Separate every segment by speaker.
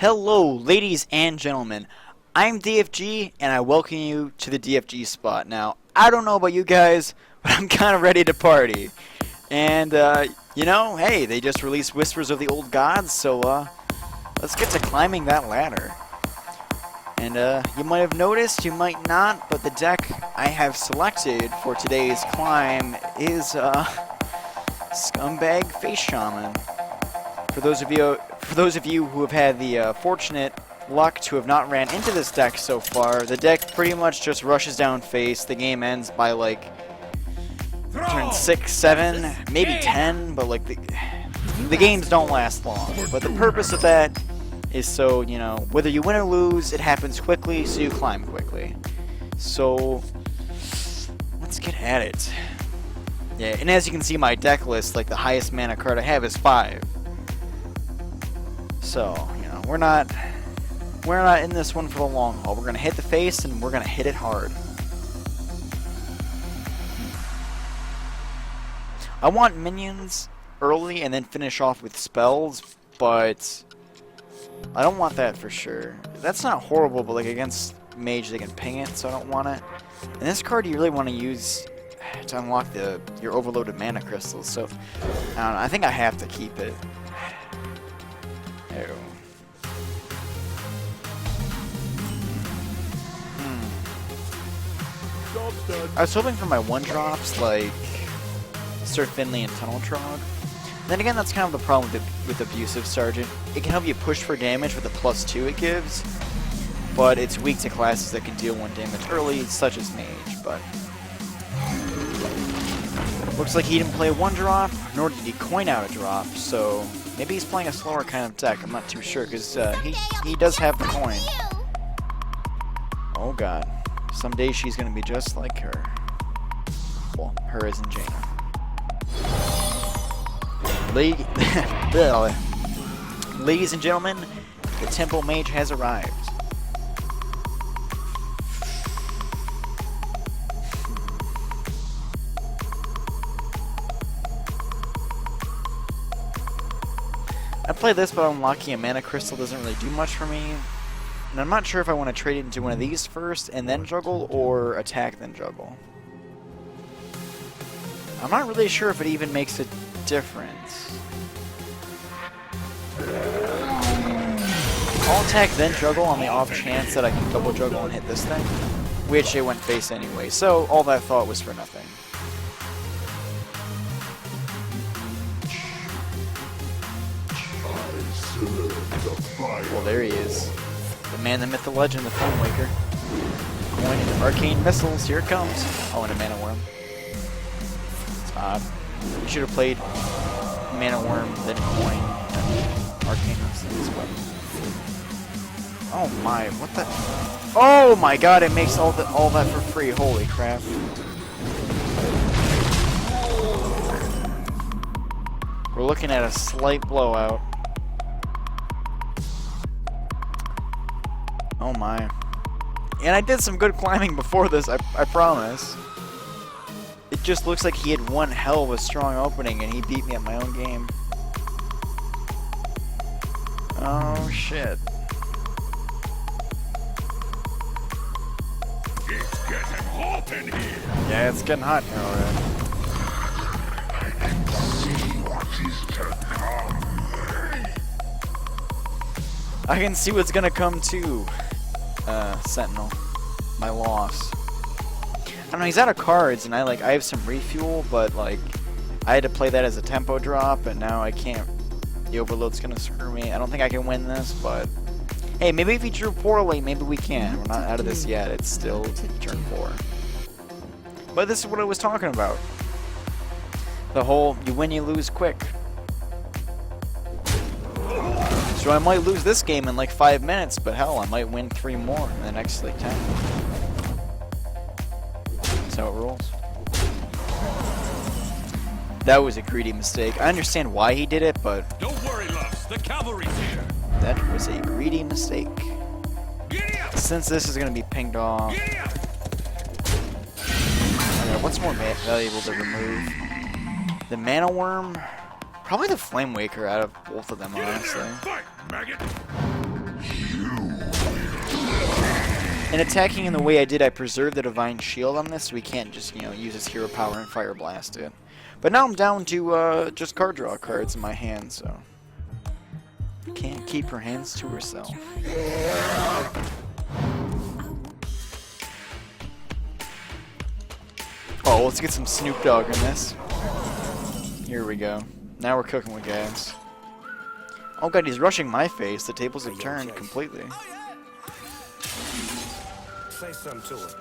Speaker 1: Hello, ladies and gentlemen. I'm DFG, and I welcome you to the DFGSpot. Now, I don't know about you guys, but I'm kind of ready to party. And, hey, they just released Whispers of the Old Gods, so, let's get to climbing that ladder. And, you might have noticed, you might not, but the deck I have selected for today's climb is, Scumbag Face Shaman. For those of you who have had the fortunate luck to have not ran into this deck so far, the deck pretty much just rushes down face. The game ends by like turn 6, 7, maybe 10, but like the games don't last long. But the purpose of that is so, whether you win or lose, it happens quickly, so you climb quickly. So let's get at it. Yeah, and as you can see, my deck list, like the highest mana card I have is 5. So, we're not in this one for the long haul. We're going to hit the face, and we're going to hit it hard. I want minions early and then finish off with spells, but I don't want that for sure. That's not horrible, but like against mage they can ping it, so I don't want it. And this card you really want to use to unlock your overloaded mana crystals, so I don't know, I think I have to keep it. I was hoping for my 1-drops like Sir Finley and Tunnel Trog. Then again, that's kind of the problem with Abusive Sergeant. It can help you push for damage with the +2 it gives, but it's weak to classes that can deal 1 damage early, such as Mage. But looks like he didn't play a 1-drop, nor did he coin out a drop, so maybe he's playing a slower kind of deck. I'm not too sure, because he does have the coin. Oh god. Someday she's going to be just like her. Well, her as in Jaina. Ladies and gentlemen, the Temple Mage has arrived. I play this, but unlocking a mana crystal doesn't really do much for me. And I'm not sure if I want to trade it into one of these first and then juggle, or attack then juggle. I'm not really sure if it even makes a difference. I'll attack then juggle on the off chance that I can double juggle and hit this thing, which it went face anyway, so all that thought was for nothing. Well, there he is. The man, the myth, the legend, the Flame Waker. Going into Arcane Missiles, here it comes. Oh, and a Mana Worm. It's odd. You should have played Mana Worm, then Coin, and Arcane Missiles. Oh my, what the? Oh my god, it makes all that for free. Holy crap. We're looking at a slight blowout. Oh my. And I did some good climbing before this, I promise. It just looks like he had one hell of a strong opening and he beat me at my own game. Oh shit.
Speaker 2: It's getting hot in here.
Speaker 1: Yeah, it's getting hot here already.
Speaker 2: I can see what is to come.
Speaker 1: I can see what's gonna come too. Sentinel. My loss. I don't know, he's out of cards, and I have some refuel, but like I had to play that as a tempo drop, and now I can't. The overload's gonna screw me. I don't think I can win this, but hey, maybe if he drew poorly, maybe we can. We're not out of this yet. It's still turn 4. But this is what I was talking about. The whole you win, you lose quick. So I might lose this game in like 5 minutes, but hell, I might win 3 more in the next like 10. That's how it rolls. That was a greedy mistake. I understand why he did it, but
Speaker 2: Don't worry, loves. The cavalry's here.
Speaker 1: that was a greedy mistake. Since this is going to be pinged off, okay, what's more valuable to remove? The Mana Worm? Probably the Flame Waker out of both of them, honestly.
Speaker 2: Fight, maggot.
Speaker 1: And attacking in the way I did, I preserved the Divine Shield on this, so we can't just, you know, use his hero power and Fire Blast it. But now I'm down to just card draw cards in my hand, so... Can't keep her hands to herself. Oh, let's get some Snoop Dogg in this. Here we go. Now we're cooking with gas. Oh god, he's rushing my face. The tables have turned completely.
Speaker 3: Say something to her.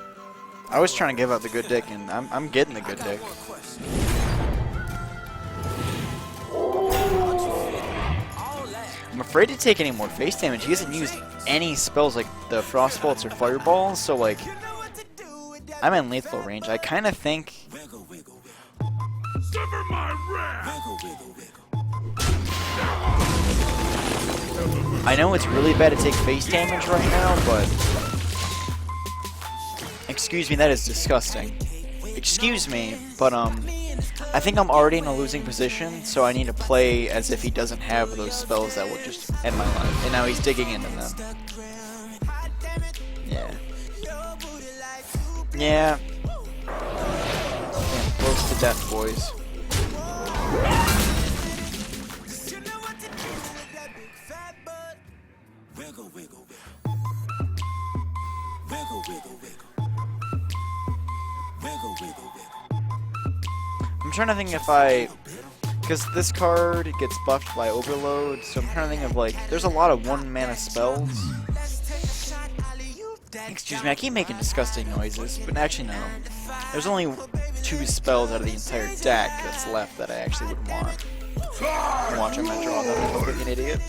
Speaker 1: I was trying to give out the good dick, and I'm getting the good dick. I'm afraid to take any more face damage. He hasn't used any spells like the Frost Bolts or Fireballs, so like... I'm in lethal range. I kind of think... I know it's really bad to take face damage right now, but... Excuse me, that is disgusting. Excuse me, but I think I'm already in a losing position, so I need to play as if he doesn't have those spells that will just end my life. And now he's digging into them. Yeah. Yeah. Damn, close to death, boys. I'm trying to think if I... Because this card gets buffed by Overload, so I'm trying to think of like... There's a lot of 1-mana spells. Excuse me, I keep making disgusting noises, but actually no. There's only 2 spells out of the entire deck that's left that I actually would want. Watch, I'm gonna draw them. I look like an idiot.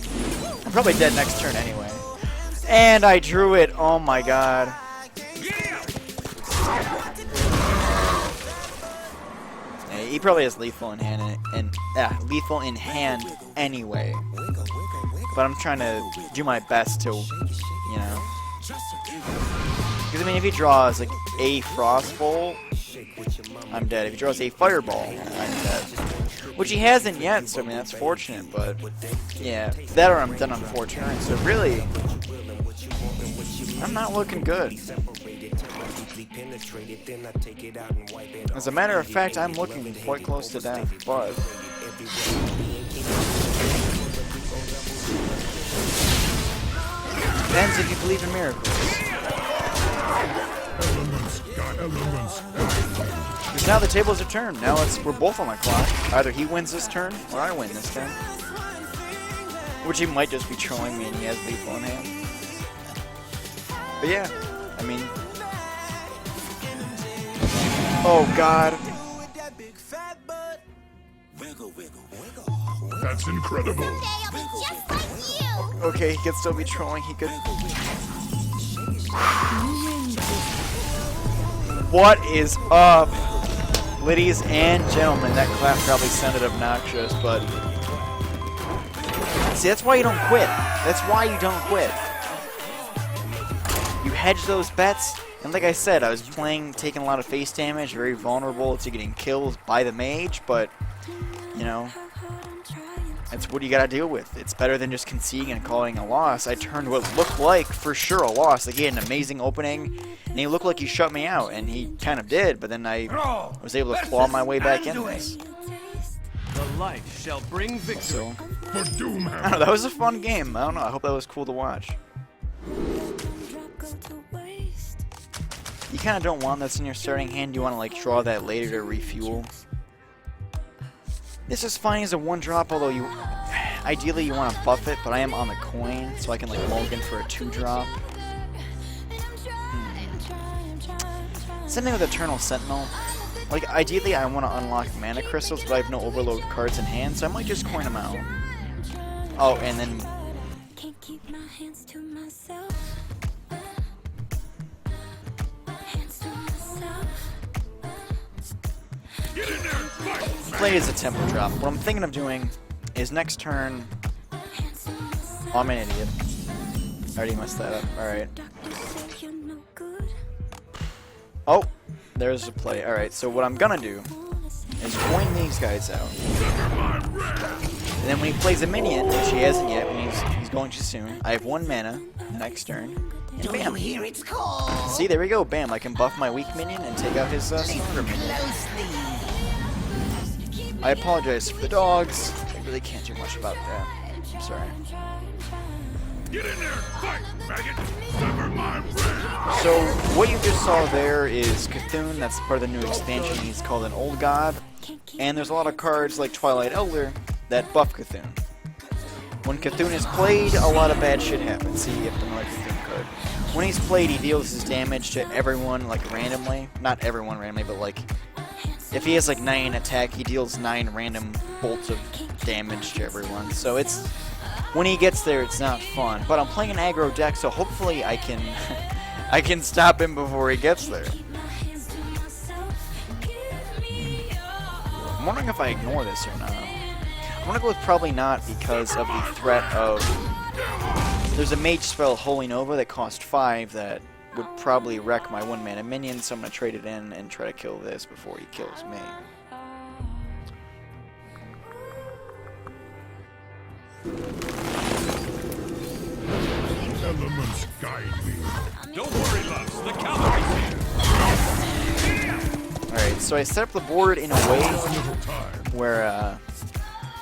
Speaker 1: I'm probably dead next turn anyway. And I drew it! Oh my god. He probably has lethal in hand lethal in hand anyway. But I'm trying to do my best to, you know. Because I mean, if he draws like a Frost Bolt, I'm dead. If he draws a Fireball, I'm dead. Which he hasn't yet, so I mean that's fortunate. But yeah, that or I'm done on 4 turns. So really, I'm not looking good. As a matter of fact, I'm looking quite close to death, but... Depends if you believe in miracles. Because now the tables are turned. Now we're both on the clock. Either he wins this turn, or I win this turn. Which he might just be trolling me and he has lethal in hand. But yeah, I mean... Oh god.
Speaker 2: That's incredible.
Speaker 1: Okay, he could still be trolling. He could. What is up, ladies and gentlemen? That clap probably sounded obnoxious, but see, that's why you don't quit. That's why you don't quit. You hedge those bets. And like I said, I was taking a lot of face damage, very vulnerable to getting killed by the mage, but, you know, that's what you gotta deal with. It's better than just conceding and calling a loss. I turned what looked like, for sure, a loss. Like, he had an amazing opening, and he looked like he shut me out, and he kind of did, but then I was able to claw my way back in this.
Speaker 4: The light shall bring victory.
Speaker 1: So,
Speaker 2: For doom,
Speaker 1: I don't know, that was a fun game. I don't know, I hope that was cool to watch. You kind of don't want this in your starting hand. You want to like draw that later to refuel. This is fine as a 1-drop, although you ideally you want to buff it, but I am on the coin, so I can like mulligan for a 2-drop. Same thing with Eternal Sentinel. Like ideally I want to unlock mana crystals, but I have no overload cards in hand, so I might just coin them out. Oh, and then play as a tempo drop. What I'm thinking of doing is next turn... Oh, I'm an idiot. I already messed that up. Alright. Oh! There's a play. Alright, so what I'm gonna do is coin these guys out. And then when he plays a minion, which he hasn't yet, when he's going to soon, I have 1 mana next turn. And bam! See, there we go, bam! I can buff my weak minion and take out his stronger minion. I apologize for the dogs. I really can't do much about that. I'm sorry.
Speaker 2: Get in there, fight, maggot! Sever my ram!
Speaker 1: So, what you just saw there is Cthulhu. That's part of the new expansion. He's called an Old God. And there's a lot of cards like Twilight Elder that buff Cthulhu. When Cthulhu is played, a lot of bad shit happens. See, you have to know a Cthulhu card. When he's played, he deals his damage to everyone, like, randomly. Not everyone randomly, but, like, if he has, like, 9 attack, he deals 9 random bolts of damage to everyone. So it's... when he gets there, it's not fun. But I'm playing an aggro deck, so hopefully I can... I can stop him before he gets there. I'm wondering if I ignore this or not. I'm gonna go with probably not because of the threat of... there's a mage spell, Holy Nova, that cost 5 that would probably wreck my 1-mana minion, so I'm gonna trade it in and try to kill this before he kills me.
Speaker 2: Elements guide me.
Speaker 4: Don't worry, loves. The cavalry's here.
Speaker 1: Alright, so I set up the board in a way where,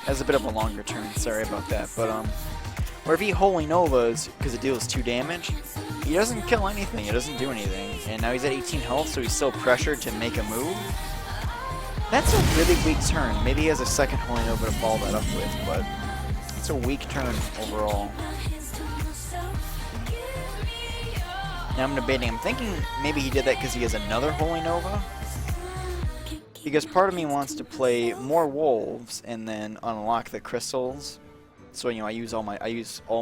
Speaker 1: has a bit of a longer turn, sorry about that, but, where if he Holy Novas, because it deals 2 damage, he doesn't kill anything, he doesn't do anything, and now he's at 18 health, so he's still pressured to make a move. That's a really weak turn. Maybe he has a second Holy Nova to follow that up with, but it's a weak turn overall. Now I'm debating, I'm thinking maybe he did that because he has another Holy Nova. Because part of me wants to play more wolves and then unlock the crystals. So, you know, I use all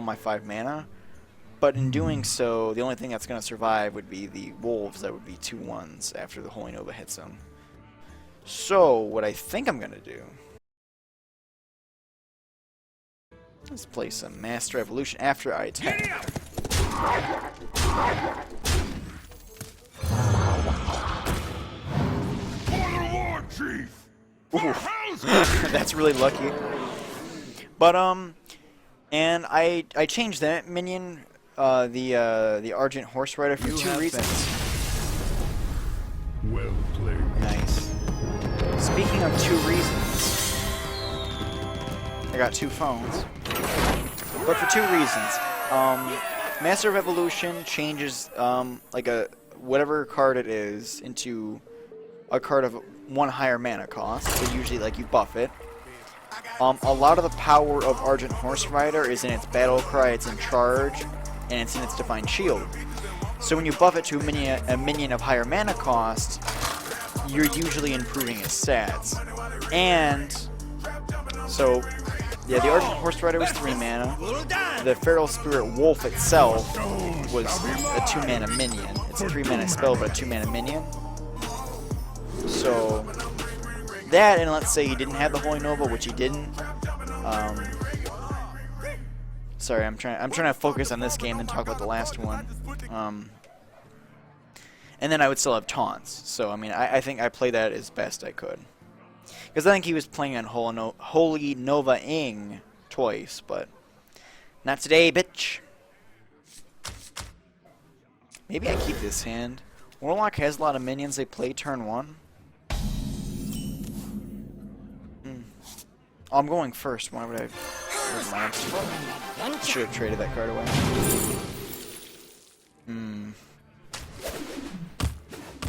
Speaker 1: my 5 mana. But in doing so, the only thing that's going to survive would be the wolves that would be 2/1s after the Holy Nova hits them. So, what I think I'm going to do... let's play some Master Evolution after I attack.
Speaker 2: Chief.
Speaker 1: Ooh. That's really lucky. But and I changed that minion, the Argent Horse Rider for 2 reasons.
Speaker 2: Well played.
Speaker 1: Nice. Speaking of 2 reasons, I got 2 phones. But for 2 reasons, Master of Evolution changes like a whatever card it is into a card of 1 higher mana cost, so usually like you buff it. A lot of the power of Argent Horse Rider is in its battle cry, it's in charge, and it's in its divine shield. So when you buff it to a minion of higher mana cost, you're usually improving its stats. And so yeah, the Argent Horse Rider was 3 mana. The Feral Spirit Wolf itself was a 2 mana minion. It's a 3 mana spell, but a 2 mana minion. So that, and let's say he didn't have the Holy Nova, which he didn't. Sorry, I'm trying to focus on this game and talk about the last one. And then I would still have taunts. So I mean, I think I played that as best I could, because I think he was playing on Holy Nova-ing twice, but not today, bitch. Maybe I keep this hand. Warlock has a lot of minions they play turn 1. Oh, I'm going first. Why would I? Should have traded that card away.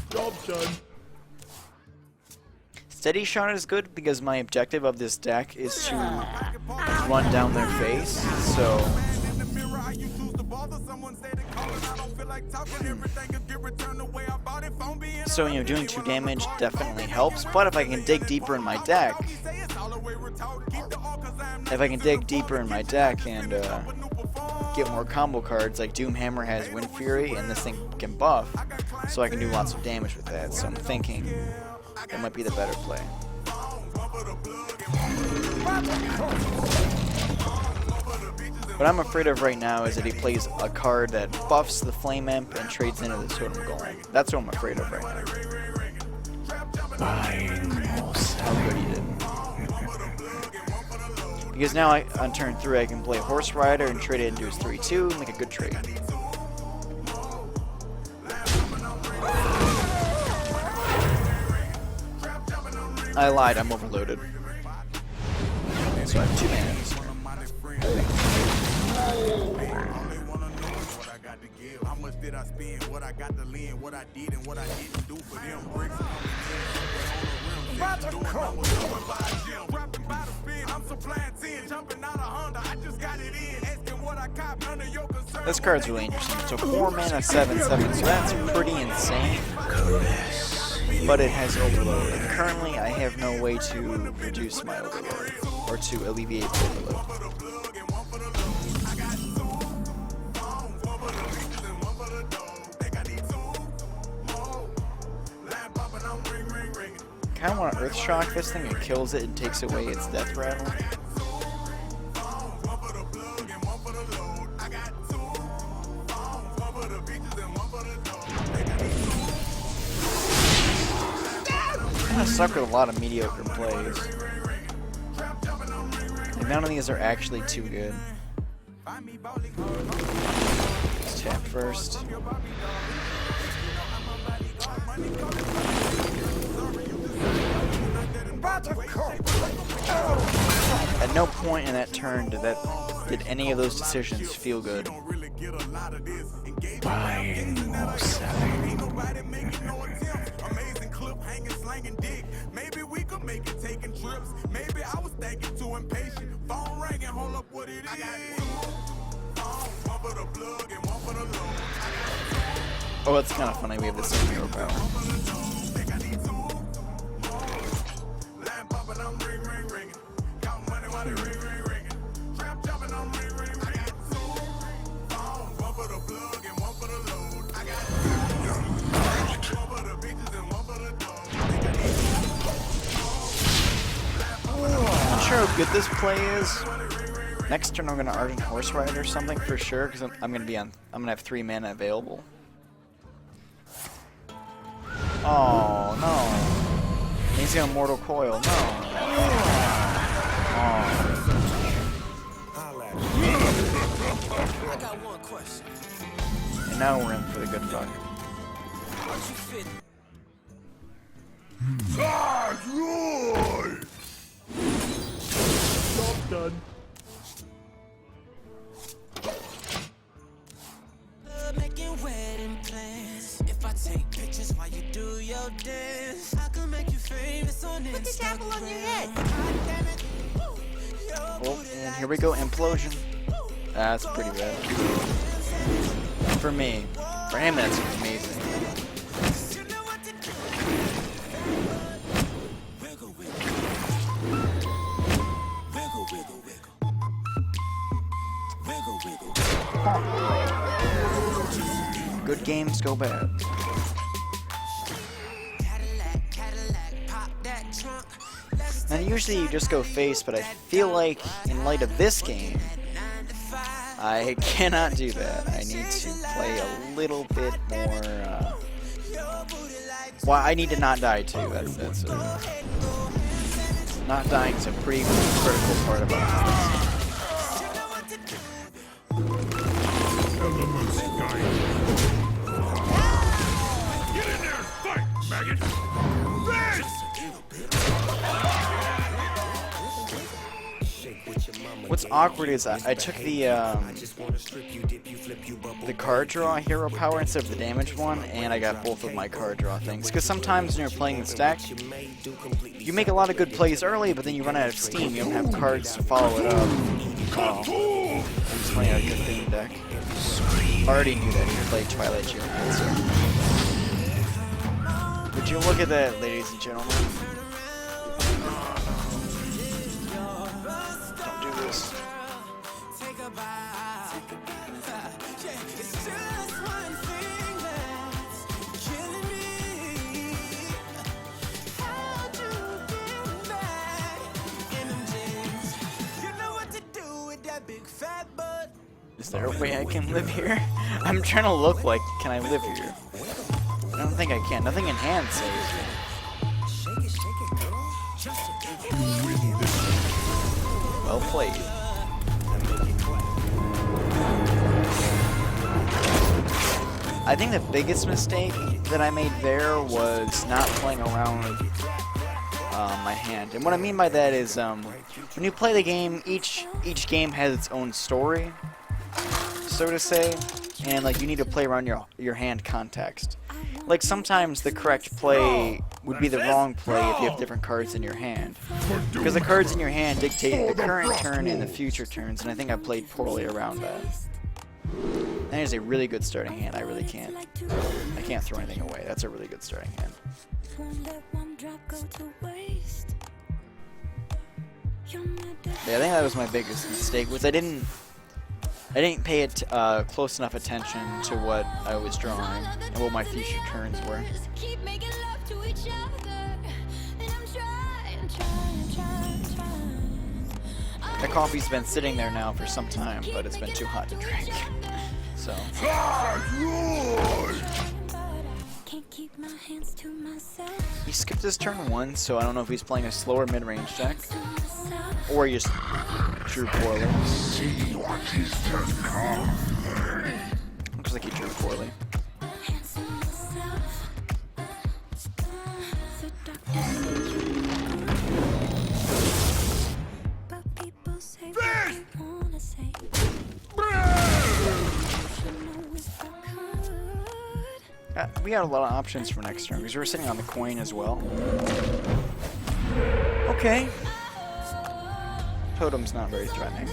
Speaker 2: Job done.
Speaker 1: Steady Shot is good because my objective of this deck is to run down their face. So, you know, doing 2 damage definitely helps, but if I can dig deeper in my deck, and get more combo cards, like Doomhammer has Wind Fury, and this thing can buff, so I can do lots of damage with that, so I'm thinking that might be the better play. What I'm afraid of right now is that he plays a card that buffs the Flame Imp and trades into the Totem Golem. That's what I'm afraid of right now. How good he did. Because now on turn 3 I can play Horse Rider and trade it into his 3/2 and make a good trade. I lied, I'm overloaded. So I have 2 mans.
Speaker 2: How much did I spend? What I got to lend? What I did and what I didn't do for them. Bricks I'm supplying 10, jumping out of Honda. I just got it in. Asking what I cop, none of your concern.
Speaker 1: This card's really interesting. So 4 mana, 7/7, so that's pretty insane. But it has overload. And currently, I have no way to reduce my overload or to alleviate the overload. I kind of want to Earth Shock this thing. It kills it and takes away its death rattle. I'm kind of stuck with a lot of mediocre plays. Like, none of these are actually too good. Let's tap first. At no point in that turn did any of those decisions feel good. Buying or selling.
Speaker 2: Maybe we could make it taking trips. Maybe I was thinking too impatient. Phone ringing, hold up what it is. One for the plug and one for the load.
Speaker 1: Oh, it's kind of funny. We have the same hero power. Not sure how good this play is. Next turn I'm gonna Ardent Horse Ride or something for sure, because I'm gonna have 3 mana available. Oh no. He's gonna Mortal Coil, no. Oh.
Speaker 3: I got one question.
Speaker 1: And now we're in for the good fuck.
Speaker 3: Aren't you fit?
Speaker 2: Job done.
Speaker 3: Making wedding plans. If I take pictures while you do your dance, I can make you famous on Instagram. Put the apple on your head.
Speaker 1: Oh, and here we go, Implosion. That's pretty bad. For me. For him, that's amazing. Good games go bad. Now usually you just go face, but I feel like in light of this game, I cannot do that. I need to play a little bit more. Well, I need to not die too. That's not dying is a pretty critical part about this.
Speaker 2: Elements guide. Get in there, fight, maggot!
Speaker 1: What's awkward is I took the card draw hero power instead of the damage one, and I got both of my card draw things. Because sometimes when you're playing this deck, you make a lot of good plays early, but then you run out of steam. You don't have cards to follow it up. Oh, I'm just playing a good theme deck. Already knew that you played Twilight Geomancer. Would you look at that, ladies and gentlemen? Don't do this. Is there a way I can live here? I'm trying to look like, can I live here? I don't think I can. Nothing in hand saves me. Well played. I think the biggest mistake that I made there was not playing around my hand. And what I mean by that is when you play the game, each game has its own story, so to say, and like you need to play around your hand context. Like sometimes the correct play would be the wrong play if you have different cards in your hand, because the cards in your hand dictate the current turn and the future turns, and I think I played poorly around that. That is a really good starting hand. I really can't. I can't throw anything away. That's a really good starting hand. Yeah, I think that was my biggest mistake. Was I didn't pay it close enough attention to what I was drawing and what my future turns were. The coffee's been sitting there now for some time, but it's been too hot to drink. So. He skipped his turn 1, so I don't know if he's playing a slower mid-range deck, or he just drew poorly. Looks like he drew poorly. We got a lot of options for next turn because we're sitting on the coin as well. Okay. Totem's not very threatening.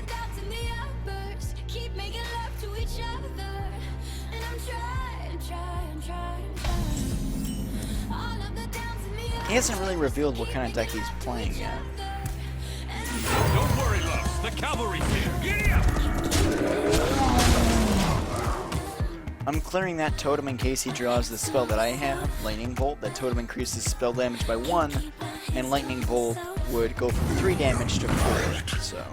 Speaker 1: He hasn't really revealed what kind of deck he's playing yet.
Speaker 4: Don't worry, loves. The cavalry's here. Giddy up!
Speaker 1: I'm clearing that totem in case he draws the spell that I have, Lightning Bolt. That totem increases spell damage by 1, and Lightning Bolt would go from 3 damage to 4, so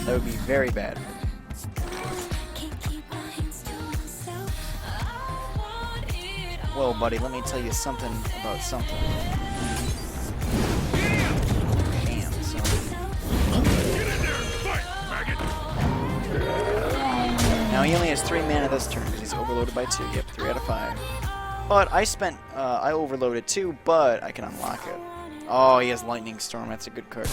Speaker 1: that would be very bad for me. Well, buddy, let me tell you something about something. Damn, son.
Speaker 4: Get in there! Fight, maggot!
Speaker 1: Now he only has 3 mana this turn because he's overloaded by 2. Yep, 3 out of 5. But I overloaded 2, but I can unlock it. Oh, he has Lightning Storm. That's a good card.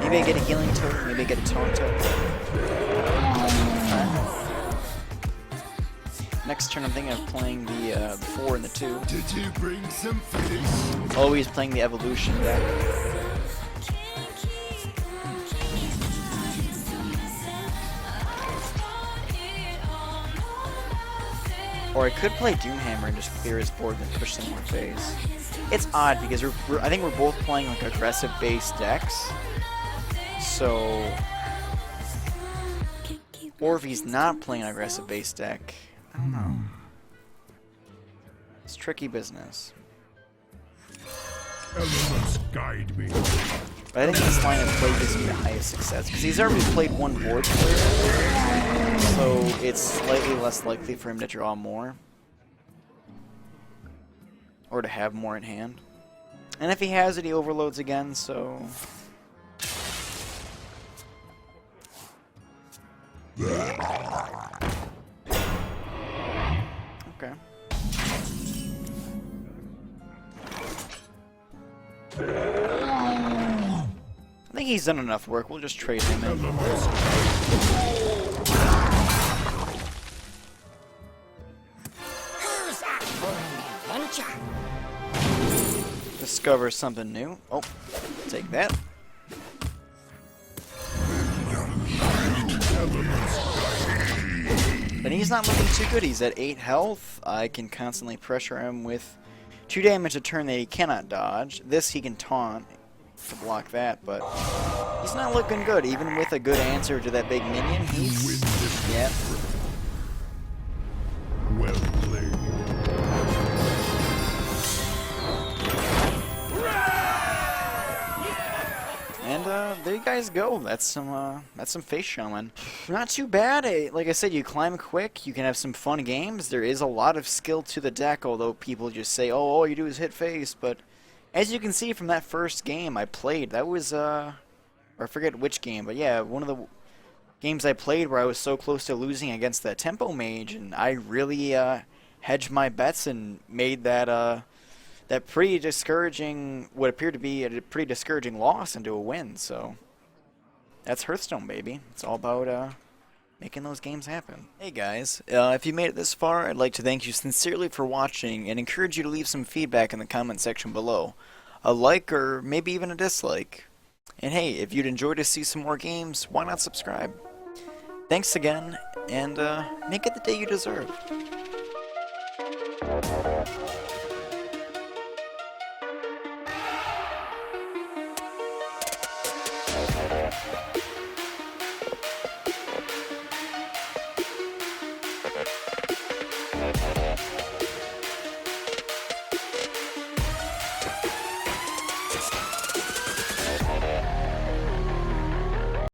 Speaker 1: Maybe I get a healing totem. Maybe I get a taunt totem. Next turn, I'm thinking of playing the 4 and the 2.
Speaker 2: Did you bring some fish?
Speaker 1: Always playing the evolution deck. Or I could play Doomhammer and just clear his board and push some more face. It's odd because I think we're both playing like aggressive base decks. So, or if he's not playing an aggressive base deck, I don't know. It's tricky business.
Speaker 4: Elements guide me.
Speaker 1: But I think this line of play gives me the highest success because he's already played 1 board clear, so it's slightly less likely for him to draw more or to have more in hand. And if he has it, he overloads again, so okay. I think he's done enough work. We'll just trade him in. Discover something new. Oh, take that. But he's not looking too good. He's at 8 health. I can constantly pressure him with 2 damage a turn that he cannot dodge. This he can taunt to block that, but he's not looking good. Even with a good answer to that big minion, he's... yeah.
Speaker 4: Well played.
Speaker 1: And there you guys go. That's some Face Shaman. Not too bad. Like I said, you climb quick. You can have some fun games. There is a lot of skill to the deck, although people just say, "Oh, all you do is hit face." But As you can see from that first game I played, that was, or I forget which game, but yeah, one of the games I played where I was so close to losing against that tempo mage, and I really, hedged my bets and made that, that pretty discouraging, what appeared to be a pretty discouraging loss into a win, so that's Hearthstone, baby. It's all about, making those games happen. Hey guys, if you made it this far, I'd like to thank you sincerely for watching and encourage you to leave some feedback in the comment section below. A like or maybe even a dislike. And hey, if you'd enjoy to see some more games, why not subscribe? Thanks again, and make it the day you deserve.